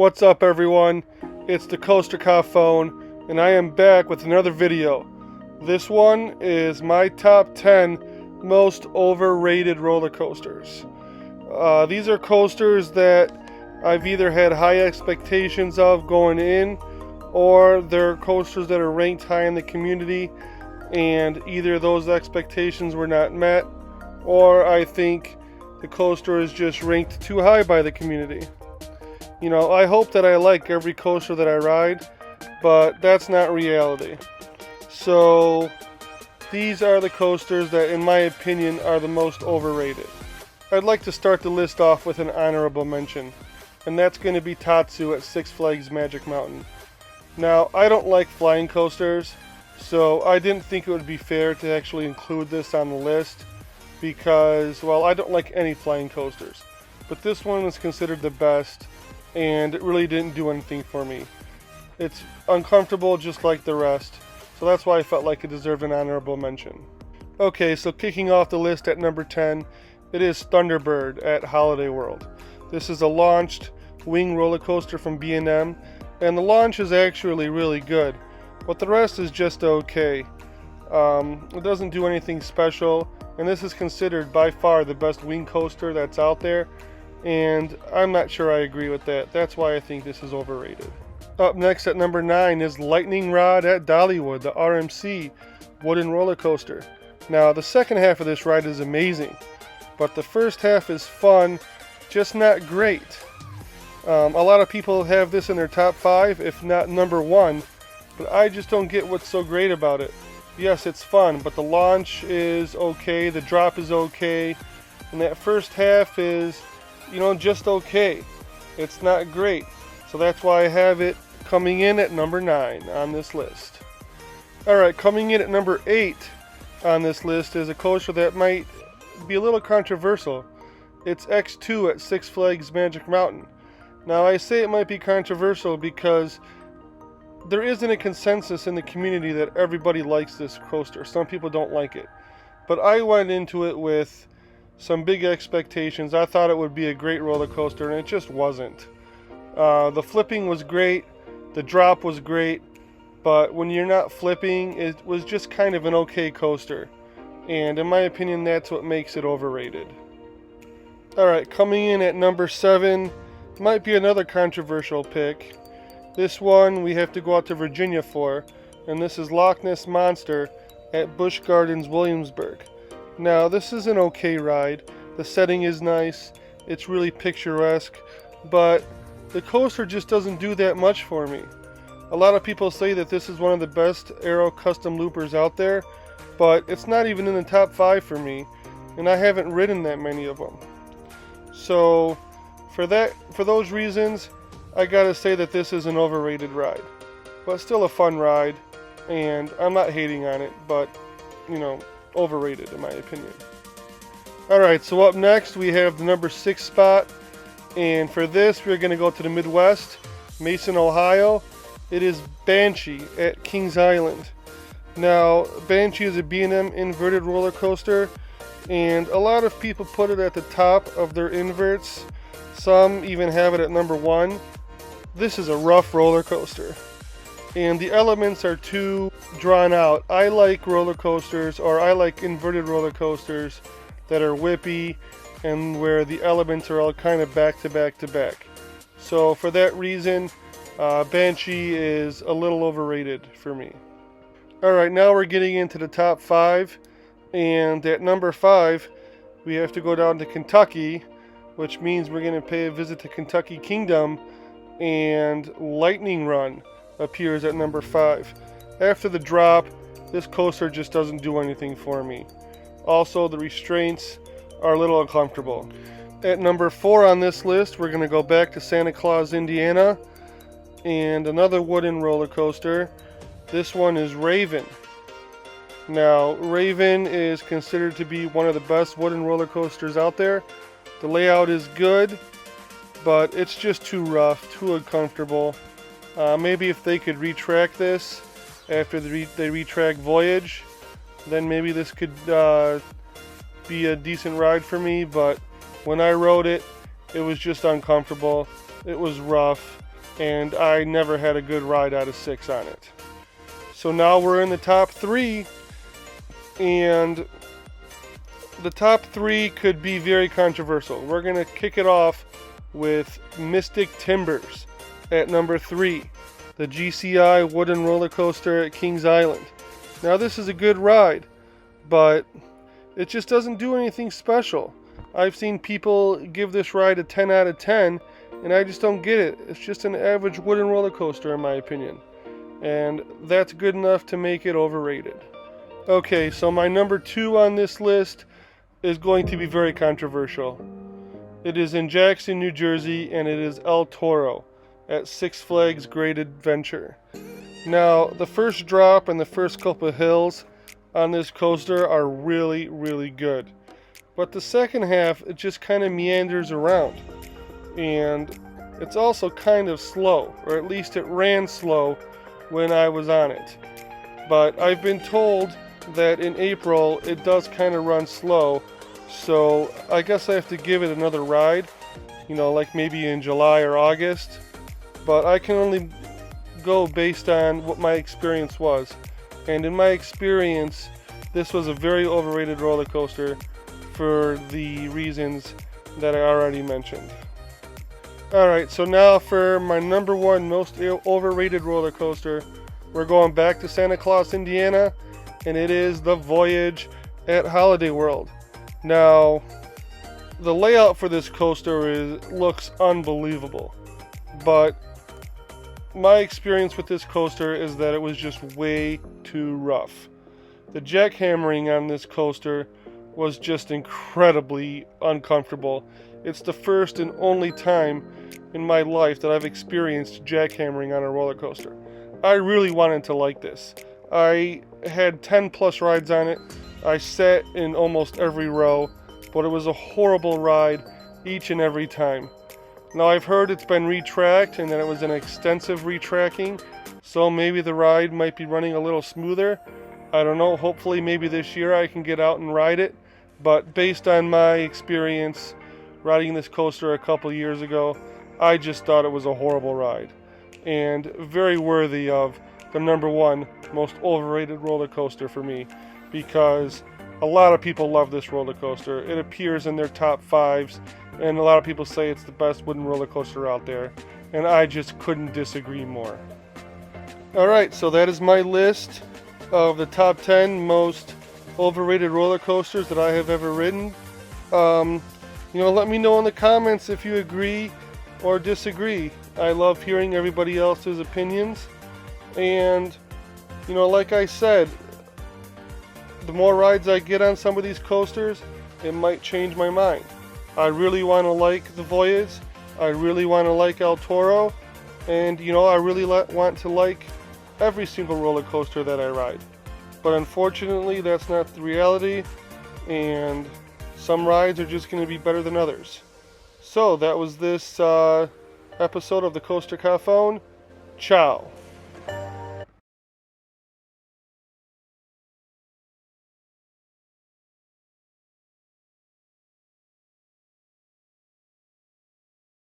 What's up, everyone? It's the Coaster Phone, and I am back with another video. This one is my top 10 most overrated roller coasters. These are coasters that I've either had high expectations of going in, or they're coasters that are ranked high in the community, and either those expectations were not met, or I think the coaster is just ranked too high by the community. You know, I hope that I like every coaster that I ride, but that's not reality. So these are the coasters that, in my opinion, are the most overrated. I'd like to start the list off with an honorable mention, and that's going to be Tatsu at Six Flags Magic Mountain. Now, I don't like flying coasters, so I didn't think it would be fair to actually include this on the list because, well, I don't like any flying coasters. But this one was considered the best, and it really didn't do anything for me. It's uncomfortable just like the rest, so that's why I felt like it deserved an honorable mention. Okay, so kicking off the list at number 10, it is Thunderbird at Holiday World. This is a launched wing roller coaster from B&M, and the launch is actually really good, but the rest is just okay. It doesn't do anything special, and this is considered by far the best wing coaster that's out there, and I'm not sure I agree with that. That's why I think this is overrated. Up next at number 9 is Lightning Rod at Dollywood, the RMC wooden roller coaster. Now, the second half of this ride is amazing, but the first half is fun, just not great. A lot of people have this in their top 5, if not number 1, but I just don't get what's so great about it. Yes, it's fun, but the launch is okay, the drop is okay, and that first half is, just okay. It's not great. So that's why I have it coming in at number 9 on this list. Alright, coming in at number 8 on this list is a coaster that might be a little controversial. It's X2 at Six Flags Magic Mountain. Now, I say it might be controversial because there isn't a consensus in the community that everybody likes this coaster. Some people don't like it. But I went into it with some big expectations. I thought it would be a great roller coaster, and it just wasn't. The flipping was great, the drop was great, but when you're not flipping, it was just kind of an okay coaster. And in my opinion, that's what makes it overrated. Alright, coming in at number 7, might be another controversial pick. This one we have to go out to Virginia for, and this is Loch Ness Monster at Busch Gardens Williamsburg. Now, this is an okay ride. The setting is nice, it's really picturesque, but the coaster just doesn't do that much for me. A lot of people say that this is one of the best aero custom loopers out there, but it's not even in the top 5 for me, and I haven't ridden that many of them. So, for those reasons, I gotta say that this is an overrated ride. But still a fun ride, and I'm not hating on it, but, overrated in my opinion. Alright, so up next we have the number 6 spot, and for this we're going to go to the Midwest, Mason, Ohio. It is Banshee at Kings Island. Now, Banshee is a B&M inverted roller coaster, and a lot of people put it at the top of their inverts. Some even have it at number 1. This is a rough roller coaster, and the elements are too drawn out. I like roller coasters, or I like inverted roller coasters that are whippy and where the elements are all kind of back to back to back. So for that reason, Banshee is a little overrated for me. Alright, now we're getting into the top 5, and at number 5 we have to go down to Kentucky, which means we're going to pay a visit to Kentucky Kingdom, and Lightning Run appears at number 5. After the drop, this coaster just doesn't do anything for me. Also, the restraints are a little uncomfortable. At number 4 on this list, we're going to go back to Santa Claus, Indiana, and another wooden roller coaster. This one is Raven. Now, Raven is considered to be one of the best wooden roller coasters out there. The layout is good, but it's just too rough, too uncomfortable. Maybe if they could retrack this after they retrack Voyage, then maybe this could be a decent ride for me, but when I rode it, it was just uncomfortable. It was rough. and I never had a good ride out of 6 on it. So now we're in the top 3, and the top 3 could be very controversial. We're going to kick it off with Mystic Timbers at number 3, the GCI wooden roller coaster at Kings Island. Now this is a good ride, but it just doesn't do anything special. I've seen people give this ride a 10 out of 10, and I just don't get it. It's just an average wooden roller coaster in my opinion, and that's good enough to make it overrated. Okay, so my number 2 on this list is going to be very controversial. It is in Jackson, New Jersey, and it is El Toro at Six Flags Great Adventure. Now, the first drop and the first couple of hills on this coaster are really, really good. But the second half, it just kind of meanders around. And it's also kind of slow, or at least it ran slow when I was on it. But I've been told that in April, it does kind of run slow. So I guess I have to give it another ride, like maybe in July or August. But I can only go based on what my experience was. And in my experience, this was a very overrated roller coaster for the reasons that I already mentioned. Alright, so now for my number 1 most overrated roller coaster, we're going back to Santa Claus, Indiana, and it is the Voyage at Holiday World. Now, the layout for this coaster looks unbelievable, but my experience with this coaster is that it was just way too rough. The jackhammering on this coaster was just incredibly uncomfortable. It's the first and only time in my life that I've experienced jackhammering on a roller coaster. I really wanted to like this. I had 10 plus rides on it. I sat in almost every row, but it was a horrible ride each and every time. Now I've heard it's been retracked and that it was an extensive retracking, so maybe the ride might be running a little smoother. I don't know, hopefully maybe this year I can get out and ride it, but based on my experience riding this coaster a couple years ago, I just thought it was a horrible ride, and very worthy of the number 1 most overrated roller coaster for me, because a lot of people love this roller coaster. It appears in their top 5s, and a lot of people say it's the best wooden roller coaster out there, and I just couldn't disagree more. Alright, so that is my list of the top 10 most overrated roller coasters that I have ever ridden. Let me know in the comments if you agree or disagree. I love hearing everybody else's opinions, and like I said, the more rides I get on some of these coasters, it might change my mind. I really want to like the Voyage, I really want to like El Toro, and I really want to like every single roller coaster that I ride. But unfortunately, that's not the reality, and some rides are just going to be better than others. So that was this episode of the Coaster Caphone. Ciao.